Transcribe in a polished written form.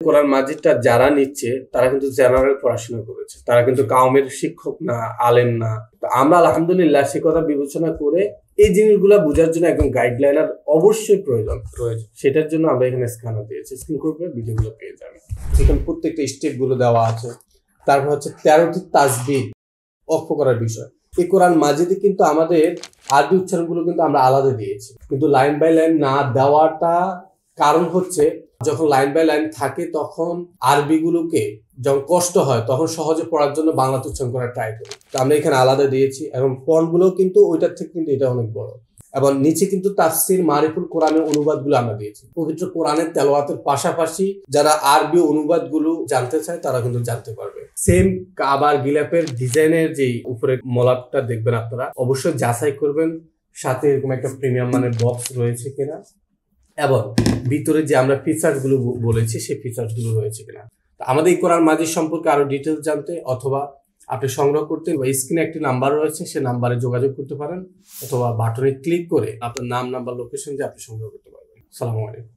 কোরআন মাজিদটা যারা নিচ্ছে তারা কিন্তু জেনারেল পড়াশোনা করেছে, তারা কিন্তু কাউমের শিক্ষক না, আলেম না। তো আমরা আলহামদুলিল্লাহ সে কথা বিবেচনা করে এই জিনিসগুলা বোঝার জন্য একদম গাইডলাইনার অবশ্যই প্রয়োজন। সেটার জন্য আমরা এখানে স্ক্যানার দিয়েছি, স্ক্রিন করবে ভিডিওগুলো পেয়ে যাবেন। এখানে প্রত্যেকটা স্টেপ গুলো দেওয়া আছে। তারপর হচ্ছে 13টি তাসবিহ অক্ষ করার বিষয়। এই কোরআন মাজিদে কিন্তু আমাদের আরবি উচ্চারণগুলো কিন্তু আমরা আলাদা দিয়েছি, কিন্তু লাইন বাই লাইন না দেওয়াটা কারণ হচ্ছে যখন লাইন বাই লাইন থাকে তখন আরবি গুলোকে যখন কষ্ট হয় তখন সহজে পড়ার জন্য বাংলাতে উচ্চারণ করার ট্রাই করি। তো আমরা এখানে আলাদা দিয়েছি এবং ফন্ট গুলো কিন্তু ওইটার থেকে কিন্তু এটা অনেক বড়। এবং নিচে কিন্তু তাফসির মারিফুল কোরআনের অনুবাদগুলো আমরা দিয়েছি। পবিত্র কোরআনের তেলাওয়াতের পাশাপাশি যারা আরবি অনুবাদগুলো জানতে চায় তারা কিন্তু জানতে পারবে। সেম কাবার গিলাফের ডিজাইনের যে উপরে মলাটটা দেখবেন আপনারা অবশ্যই যাচাই করবেন সাথে এরকম একটা প্রিমিয়াম মানের বক্স রয়েছে কিনা, এবং ভিতরে যে আমরা ফিচার্স গুলো বলেছি সেই ফিচার্স গুলো রয়েছে কিনা। আমাদের এই কোরআন মাজিদ সম্পর্কে আরো ডিটেলস জানতে অথবা আপনি সংগ্রহ করতে স্ক্রিনে একটি নাম্বার রয়েছে, সে নাম্বারে যোগাযোগ করতে পারেন অথবা বাটনে ক্লিক করে আপনার নাম, নাম্বার, লোকেশন দিয়ে আপনি সংগ্রহ করতে পারবেন। আসসালামু আলাইকুম।